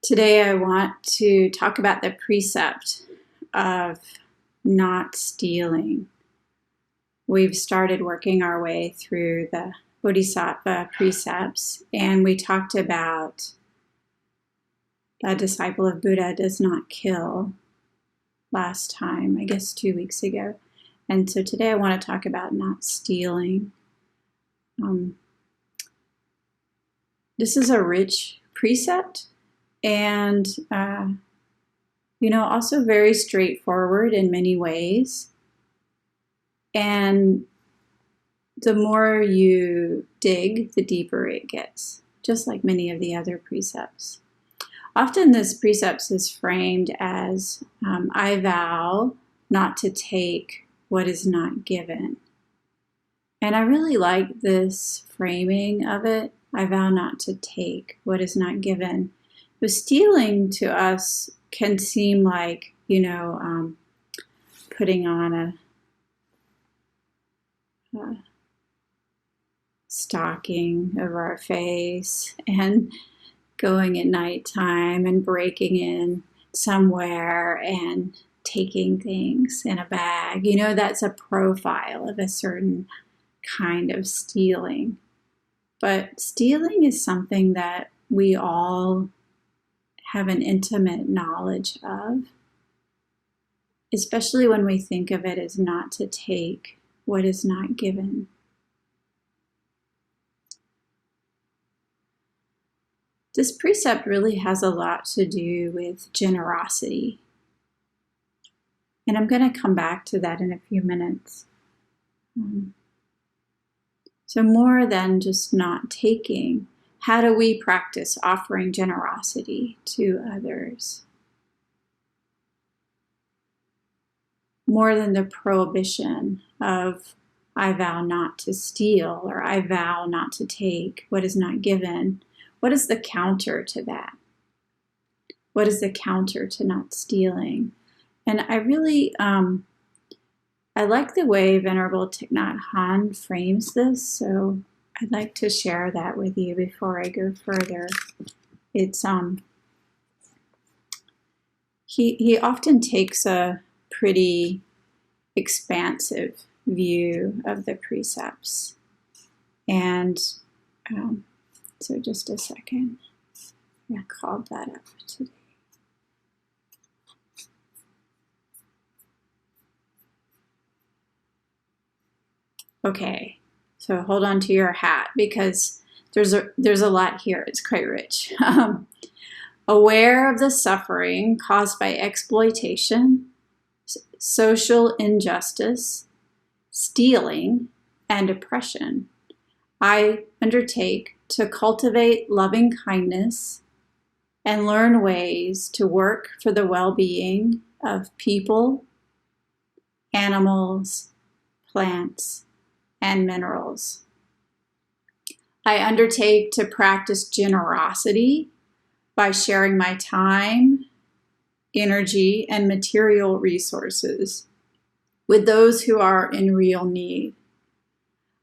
Today I want to talk about the precept of not stealing. We've started working our way through the Bodhisattva precepts, and we talked about a disciple of Buddha does not kill last time, I guess 2 weeks ago. And so today I want to talk about not stealing. This is a rich precept and, also very straightforward in many ways. And the more you dig, the deeper it gets, just like many of the other precepts. Often this precept is framed as, I vow not to take what is not given. And I really like this framing of it. I vow not to take what is not given. But stealing to us can seem like, putting on a stocking over our face and going at nighttime and breaking in somewhere and taking things in a bag. That's a profile of a certain kind of stealing. But stealing is something that we all have an intimate knowledge of, especially when we think of it as not to take what is not given. This precept really has a lot to do with generosity. And I'm going to come back to that in a few minutes. So more than just not taking, how do we practice offering generosity to others? More than the prohibition of I vow not to steal or I vow not to take what is not given, what is the counter to that? What is the counter to not stealing? And I really, I like the way Venerable Thich Nhat Hanh frames this, so I'd like to share that with you before I go further. It's he often takes a pretty expansive view of the precepts, and so just a second, I called that up today. Okay, so hold on to your hat because there's a lot here. It's quite rich. Aware of the suffering caused by exploitation, social injustice, stealing, and oppression, I undertake to cultivate loving kindness and learn ways to work for the well-being of people, animals, plants, and minerals. I undertake to practice generosity by sharing my time, energy, and material resources with those who are in real need.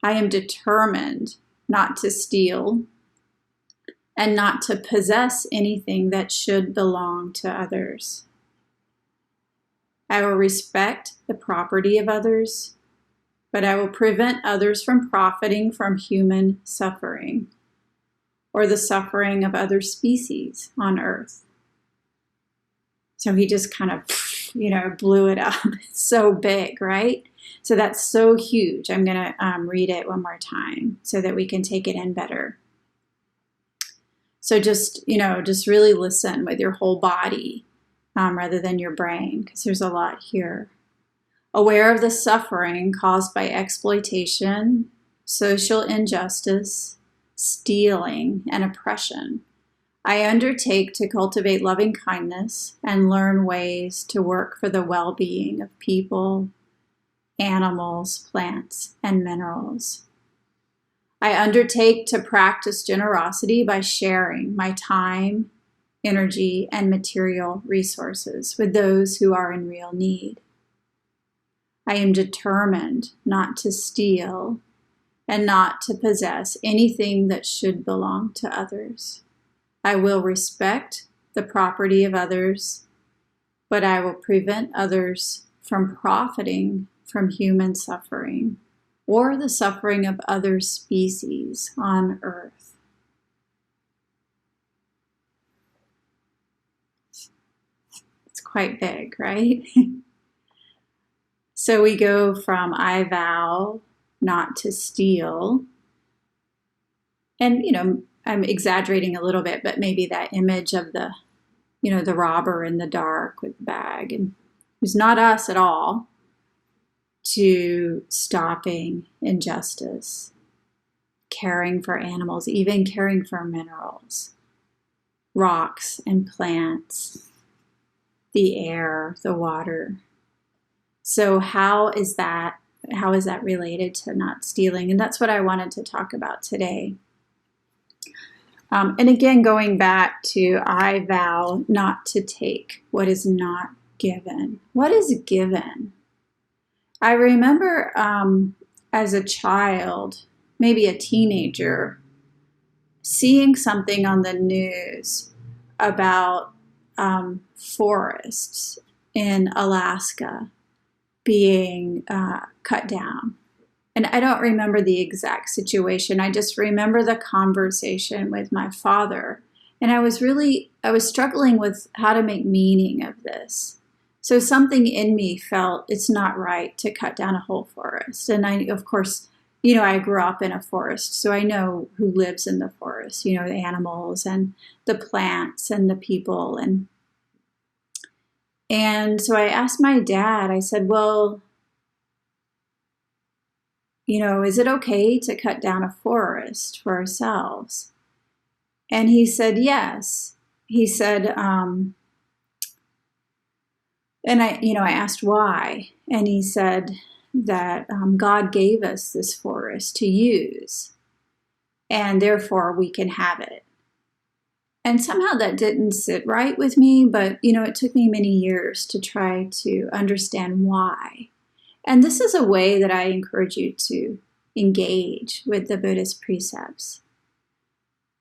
I am determined not to steal and not to possess anything that should belong to others. I will respect the property of others, but I will prevent others from profiting from human suffering or the suffering of other species on earth. So he just kind of, blew it up. It's so big, right? So that's so huge. I'm going to read it one more time so that we can take it in better. So just really listen with your whole body rather than your brain, because there's a lot here. Aware of the suffering caused by exploitation, social injustice, stealing, and oppression, I undertake to cultivate loving kindness and learn ways to work for the well-being of people, animals, plants, and minerals. I undertake to practice generosity by sharing my time, energy, and material resources with those who are in real need. I am determined not to steal and not to possess anything that should belong to others. I will respect the property of others, but I will prevent others from profiting from human suffering or the suffering of other species on earth. It's quite big, right? So we go from I vow not to steal, and I'm exaggerating a little bit, but maybe that image of the robber in the dark with the bag, and who's not us at all, to stopping injustice, caring for animals, even caring for minerals, rocks and plants, the air, the water. So how is that related to not stealing? And that's what I wanted to talk about today. And again, going back to I vow not to take what is not given. What is given? I remember as a child, maybe a teenager, seeing something on the news about forests in Alaska being cut down. And I don't remember the exact situation. I just remember the conversation with my father. And I was struggling with how to make meaning of this. So something in me felt it's not right to cut down a whole forest. And I, of course, I grew up in a forest, so I know who lives in the forest, the animals and the plants and the people. And so I asked my dad, I said, well, is it okay to cut down a forest for ourselves? And he said, yes. He said, and I asked why. And he said that God gave us this forest to use, and therefore we can have it. And somehow that didn't sit right with me, but, it took me many years to try to understand why. And this is a way that I encourage you to engage with the Buddhist precepts,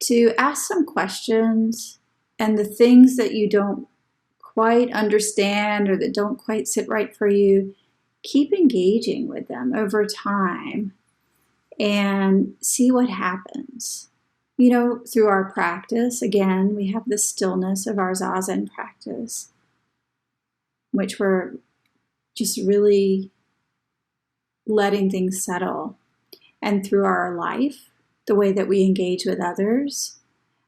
to ask some questions, and the things that you don't quite understand or that don't quite sit right for you, keep engaging with them over time and see what happens. Through our practice, again, we have the stillness of our Zazen practice, which we're just really letting things settle. And through our life, the way that we engage with others,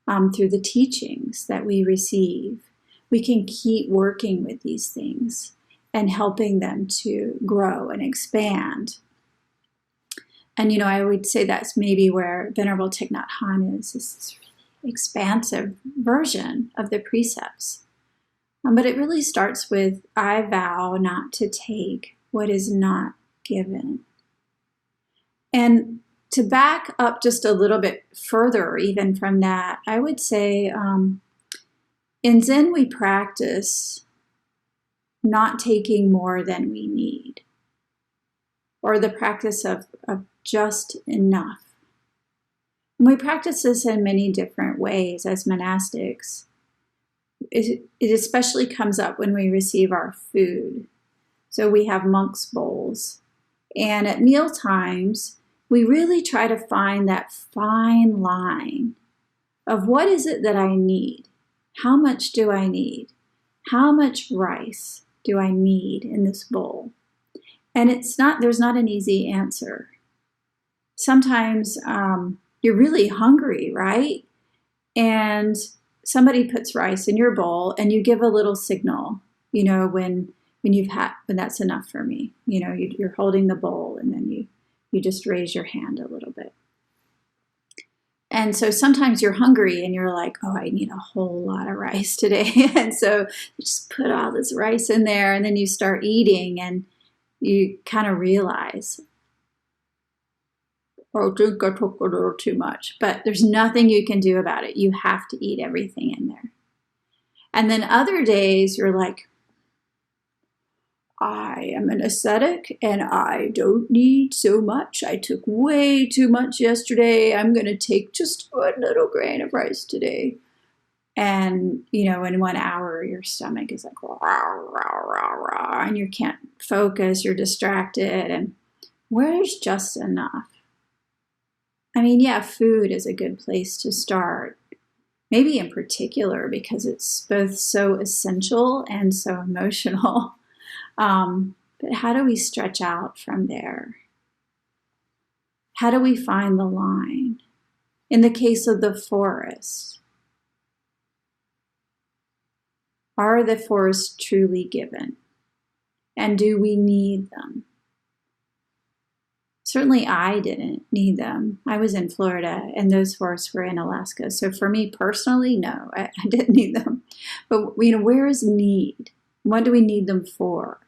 through the teachings that we receive, we can keep working with these things and helping them to grow and expand. And, I would say that's maybe where Venerable Thich Nhat Hanh is this really expansive version of the precepts. But it really starts with, I vow not to take what is not given. And to back up just a little bit further, even from that, I would say in Zen we practice not taking more than we need, or the practice of just enough. And we practice this in many different ways as monastics. It especially comes up when we receive our food. So we have monks' bowls. And at meal times, we really try to find that fine line of what is it that I need? How much do I need? How much rice do I need in this bowl? And there's not an easy answer. Sometimes you're really hungry, right? And somebody puts rice in your bowl and you give a little signal, when that's enough for me. You're holding the bowl and then you just raise your hand a little bit. And so sometimes you're hungry and you're like, oh, I need a whole lot of rice today. And so you just put all this rice in there and then you start eating and you kind of realize, oh, I think I took a little too much. But there's nothing you can do about it. You have to eat everything in there. And then other days you're like, I am an ascetic and I don't need so much. I took way too much yesterday. I'm going to take just a little grain of rice today. And, in 1 hour, your stomach is like, rah, rah, rah, rah, and you can't focus, you're distracted. And where's just enough? I mean, yeah, food is a good place to start. Maybe in particular because it's both so essential and so emotional. But how do we stretch out from there? How do we find the line? In the case of the forest, are the forests truly given? And do we need them? Certainly I didn't need them. I was in Florida and those forests were in Alaska. So for me personally, no, I didn't need them. But, where is need? What do we need them for?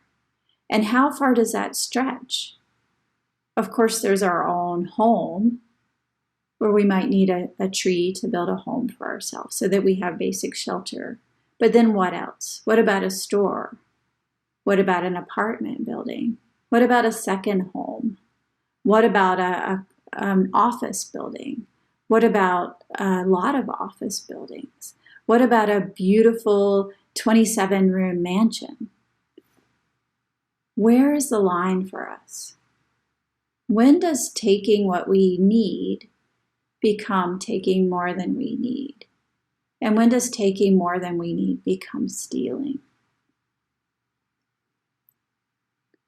And how far does that stretch? Of course, there's our own home where we might need a tree to build a home for ourselves so that we have basic shelter. But then what else? What about a store? What about an apartment building? What about a second home? What about an office building? What about a lot of office buildings? What about a beautiful 27-room mansion? Where is the line for us? When does taking what we need become taking more than we need? And when does taking more than we need become stealing?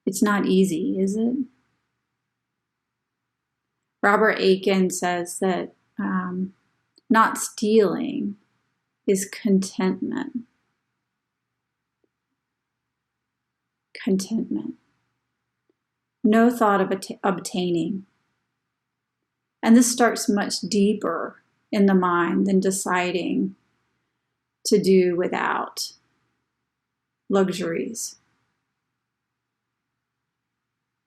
It's not easy, is it? Robert Aiken says that not stealing is contentment. Contentment. No thought of obtaining. And this starts much deeper in the mind than deciding to do without luxuries.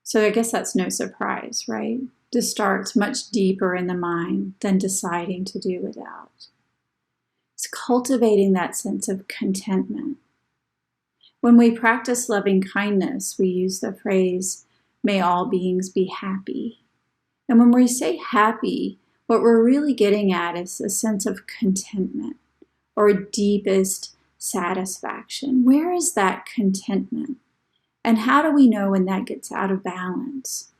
So I guess that's no surprise, right? This starts much deeper in the mind than deciding to do without. It's cultivating that sense of contentment. When we practice loving kindness, we use the phrase, may all beings be happy. And when we say happy, what we're really getting at is a sense of contentment or deepest satisfaction. Where is that contentment? And how do we know when that gets out of balance?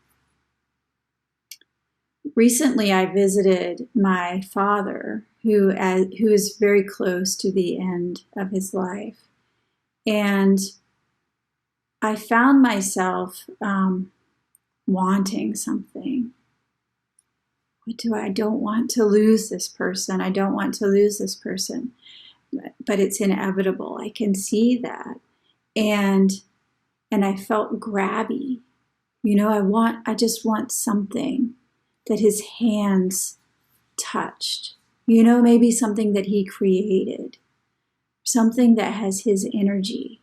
Recently, I visited my father, who is very close to the end of his life. And I found myself wanting something. I don't want to lose this person. I don't want to lose this person. But it's inevitable. I can see that. And I felt grabby. I just want something that his hands touched. Maybe something that he created. Something that has his energy.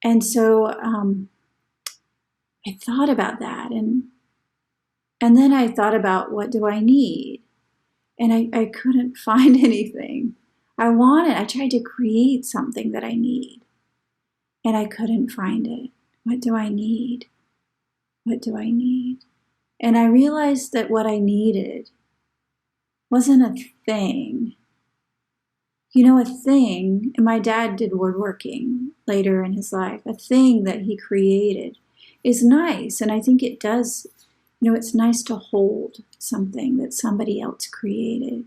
And so I thought about that. And then I thought about, what do I need? And I couldn't find anything. I tried to create something that I need. And I couldn't find it. What do I need? What do I need? And I realized that what I needed wasn't a thing. A thing, and my dad did woodworking later in his life, a thing that he created is nice. And I think it does, it's nice to hold something that somebody else created.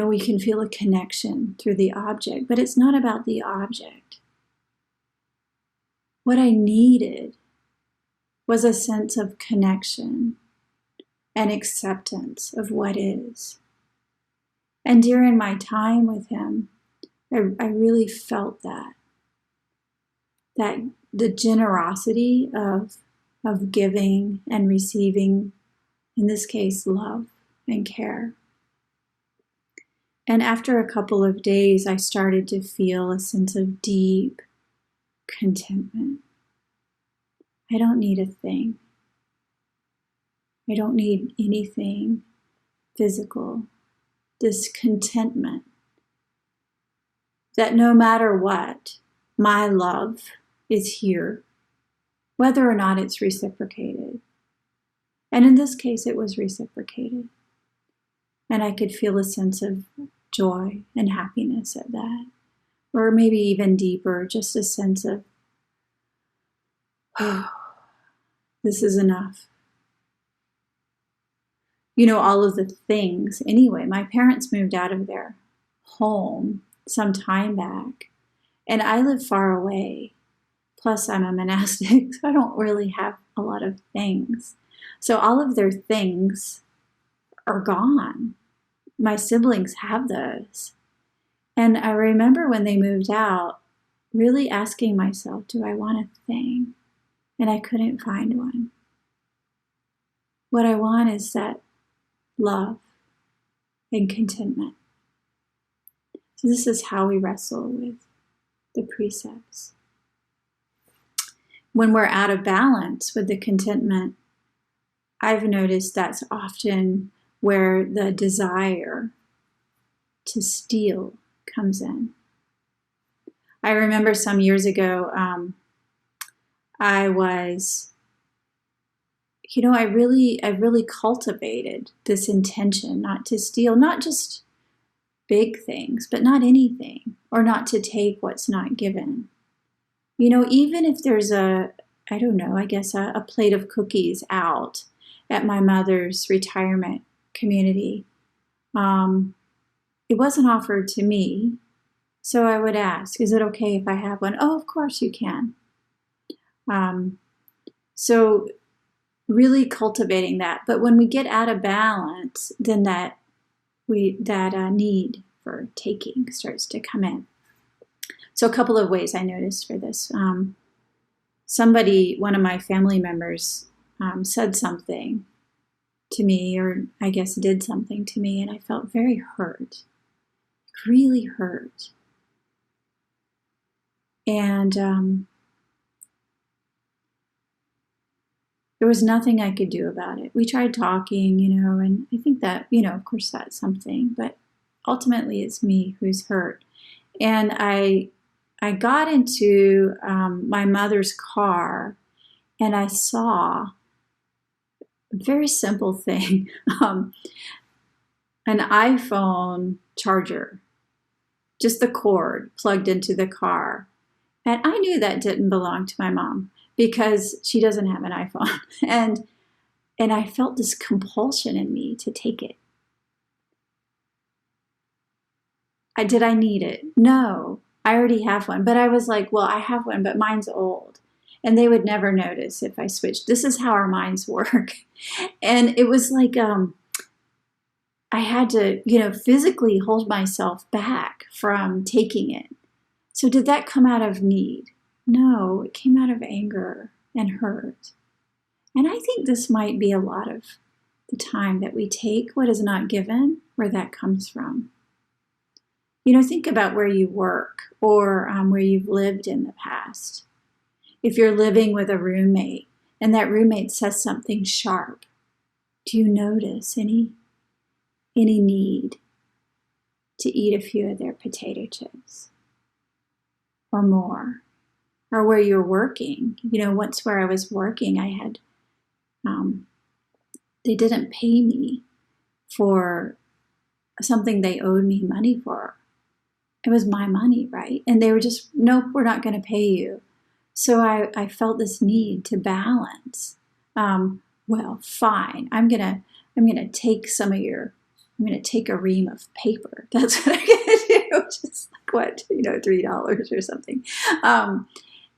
We can feel a connection through the object, but it's not about the object. What I needed was a sense of connection and acceptance of what is. And during my time with him, I really felt that the generosity of giving and receiving, in this case, love and care. And after a couple of days, I started to feel a sense of deep contentment. I don't need a thing. I don't need anything physical. This contentment that no matter what, my love is here, whether or not it's reciprocated. And in this case, it was reciprocated. And I could feel a sense of joy and happiness at that. Or maybe even deeper, just a sense of, oh, this is enough. All of the things. Anyway, my parents moved out of their home some time back, and I live far away. Plus, I'm a monastic, so I don't really have a lot of things. So all of their things are gone. My siblings have those. And I remember when they moved out, really asking myself, do I want a thing? And I couldn't find one. What I want is that love and contentment. So this is how we wrestle with the precepts. When we're out of balance with the contentment, I've noticed that's often where the desire to steal comes in. I remember some years ago, I really cultivated this intention not to steal, not just big things, but not anything, or not to take what's not given. Even if there's a plate of cookies out at my mother's retirement community, it wasn't offered to me. So I would ask, is it okay if I have one? Oh, of course you can. So really cultivating that. But when we get out of balance, then that need for taking starts to come in. So a couple of ways I noticed for this. One of my family members, said something to me, or I guess did something to me, and I felt very hurt, really hurt. And there was nothing I could do about it. We tried talking, and I think that, of course that's something, but ultimately it's me who's hurt. And I got into my mother's car, and I saw a very simple thing, an iPhone charger, just the cord plugged into the car. And I knew that didn't belong to my mom because she doesn't have an iPhone. And I felt this compulsion in me to take it. Did I need it? No, I already have one. But I was like, well, I have one, but mine's old. And they would never notice if I switched. This is how our minds work. And it was like I had to, physically hold myself back from taking it. So did that come out of need? No, it came out of anger and hurt. And I think this might be a lot of the time that we take what is not given, where that comes from. Think about where you work or where you've lived in the past. If you're living with a roommate and that roommate says something sharp, do you notice any need to eat a few of their potato chips or more? Or where you're working, once where I was working, I had, they didn't pay me for something they owed me money for. It was my money, right? And they were just, nope, we're not going to pay you. So I felt this need to balance. Well, fine, I'm gonna take I'm gonna take a ream of paper. That's what I'm gonna do. Just like what, $3 or something.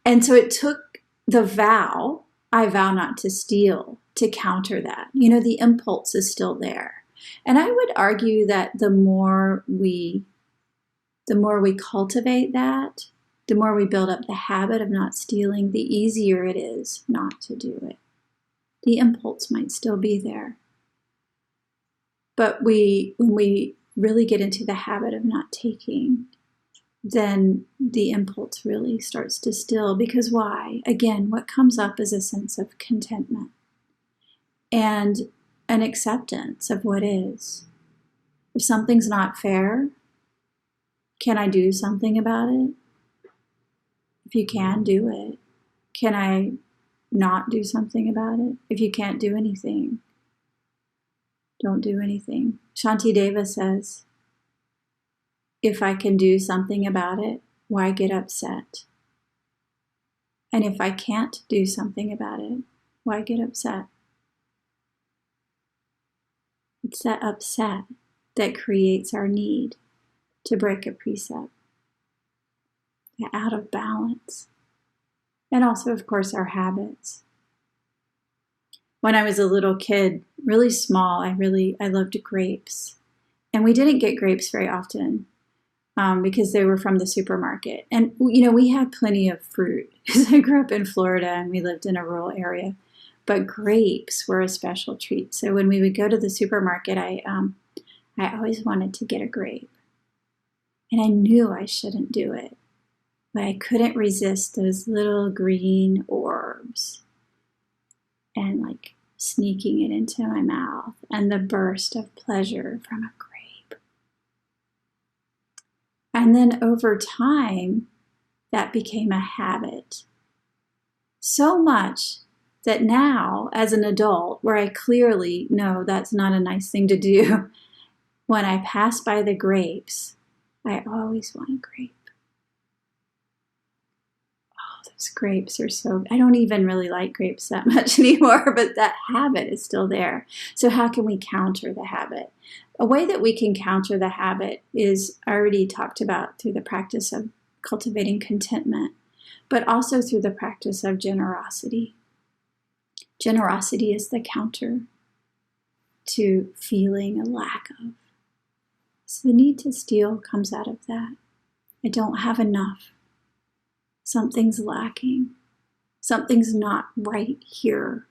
And so it took the vow, I vow not to steal, to counter that. The impulse is still there. And I would argue that the more we cultivate that, the more we build up the habit of not stealing, the easier it is not to do it. The impulse might still be there. But when we really get into the habit of not taking, then the impulse really starts to still. Because why? Again, what comes up is a sense of contentment and an acceptance of what is. If something's not fair, can I do something about it? If you can, do it. Can I not do something about it? If you can't do anything, don't do anything. Shantideva says, if I can do something about it, why get upset? And if I can't do something about it, why get upset? It's that upset that creates our need to break a precept, out of balance. And also, of course, our habits. When I was a little kid, really small, I loved grapes. And we didn't get grapes very often because they were from the supermarket. And, we had plenty of fruit because I grew up in Florida and we lived in a rural area. But grapes were a special treat. So when we would go to the supermarket, I always wanted to get a grape. And I knew I shouldn't do it. But I couldn't resist those little green orbs and like sneaking it into my mouth and the burst of pleasure from a grape. And then over time, that became a habit. So much that now, as an adult, where I clearly know that's not a nice thing to do, when I pass by the grapes, I always want a grape. Those grapes are so, I don't even really like grapes that much anymore, but that habit is still there. So how can we counter the habit? A way that we can counter the habit is already talked about through the practice of cultivating contentment, but also through the practice of generosity. Generosity is the counter to feeling a lack of. So the need to steal comes out of that. I don't have enough. Something's lacking. Something's not right here.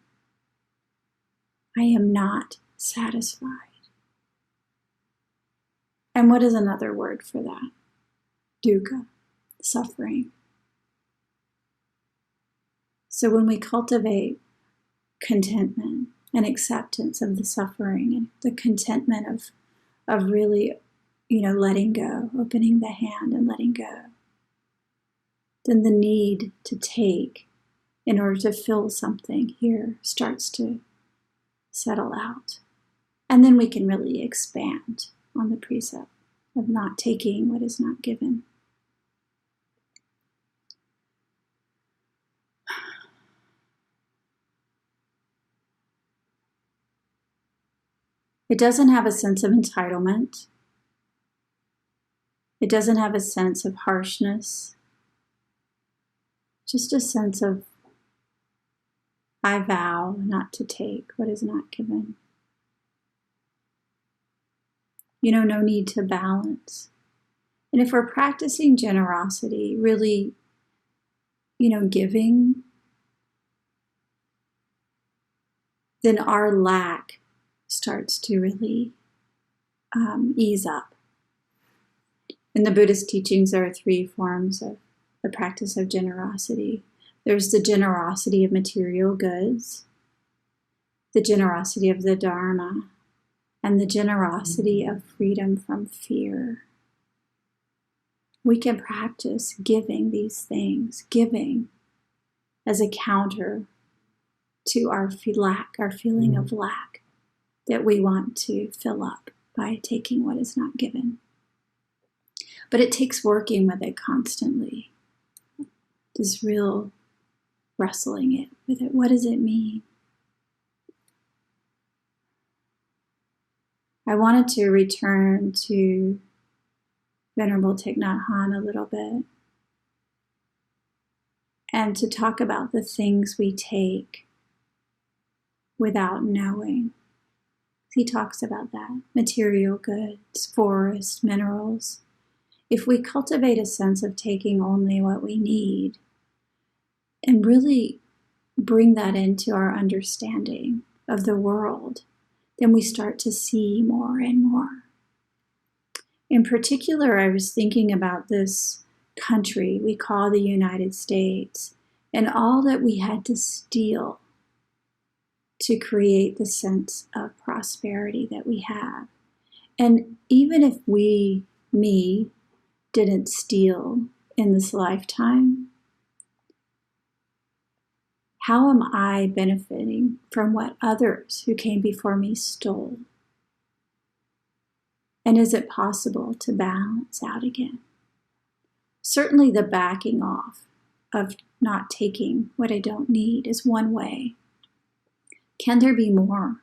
I am not satisfied. And what is another word for that? Dukkha, suffering. So when we cultivate contentment and acceptance of the suffering and the contentment of really, letting go, opening the hand and letting go, then the need to take in order to fill something here starts to settle out. And then we can really expand on the precept of not taking what is not given. It doesn't have a sense of entitlement. It doesn't have a sense of harshness. Just a sense of, I vow not to take what is not given. No need to balance. And if we're practicing generosity, really, giving, then our lack starts to really ease up. In the Buddhist teachings, there are 3 forms of the practice of generosity. There's the generosity of material goods, the generosity of the Dharma, and the generosity of freedom from fear. We can practice giving these things, giving as a counter to our lack, our feeling of lack that we want to fill up by taking what is not given. But it takes working with it constantly. This real wrestling with it. What does it mean? I wanted to return to Venerable Thich Nhat Hanh a little bit and to talk about the things we take without knowing. He talks about that. Material goods, forests, minerals. If we cultivate a sense of taking only what we need and really bring that into our understanding of the world, then we start to see more and more. In particular, I was thinking about this country we call the United States and all that we had to steal to create the sense of prosperity that we have. And even if me, didn't steal in this lifetime, how am I benefiting from what others who came before me stole? And is it possible to balance out again? Certainly the backing off of not taking what I don't need is one way. Can there be more?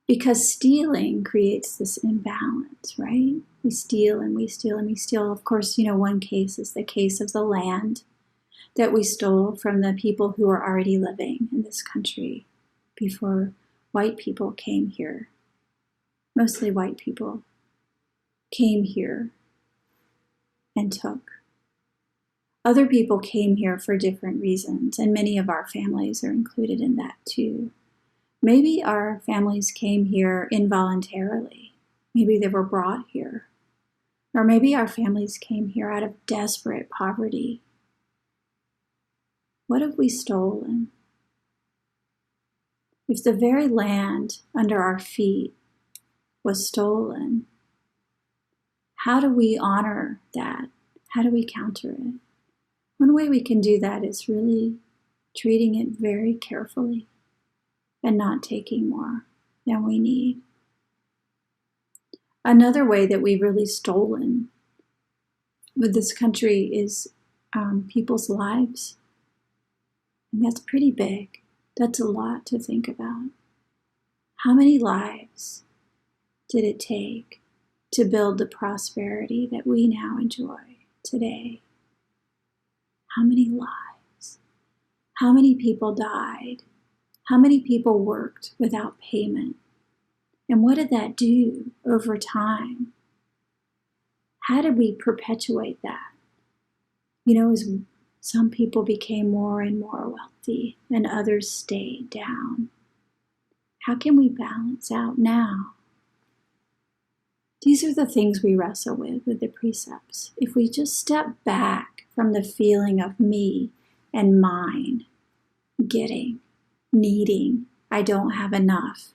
Because stealing creates this imbalance, right? We steal and we steal and we steal. Of course, one case is the case of the land that we stole from the people who were already living in this country before white people came here. Mostly white people came here and took. Other people came here for different reasons, and many of our families are included in that too. Maybe our families came here involuntarily. Maybe they were brought here. Or maybe our families came here out of desperate poverty. What have we stolen? If the very land under our feet was stolen, how do we honor that? How do we counter it? One way we can do that is really treating it very carefully and not taking more than we need. Another way that we've really stolen with this country is people's lives. And that's pretty big. That's a lot to think about. How many lives did it take to build the prosperity that we now enjoy today? How many lives? How many people died? How many people worked without payment? And what did that do over time? How did we perpetuate that? As some people became more and more wealthy and others stayed down. How can we balance out now? These are the things we wrestle with the precepts. If we just step back from the feeling of me and mine, getting, needing, I don't have enough,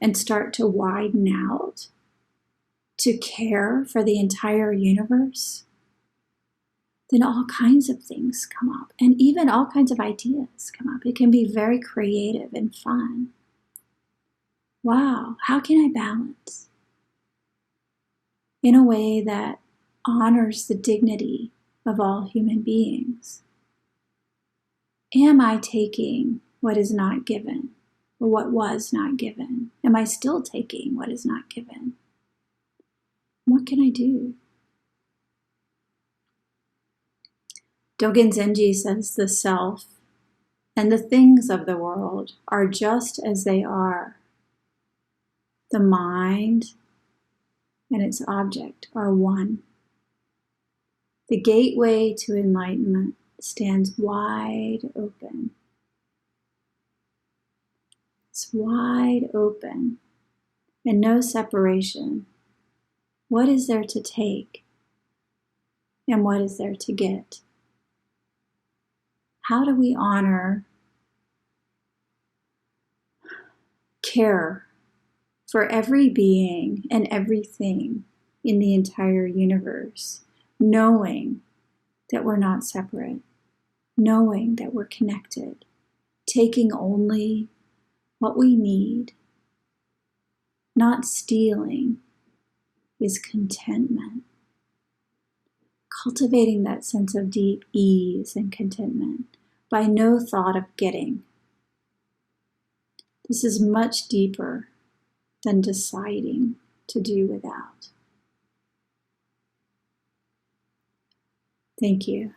and start to widen out to care for the entire universe, then all kinds of things come up, and even all kinds of ideas come up. It can be very creative and fun. Wow, how can I balance in a way that honors the dignity of all human beings? Am I taking what is not given, or what was not given? Am I still taking what is not given? What can I do? Dogen Zenji says the self and the things of the world are just as they are. The mind and its object are one. The gateway to enlightenment stands wide open. It's wide open and no separation. What is there to take and what is there to get? How do we honor care for every being and everything in the entire universe, knowing that we're not separate, knowing that we're connected, taking only what we need, not stealing, is contentment. Cultivating that sense of deep ease and contentment by no thought of getting. This is much deeper than deciding to do without. Thank you.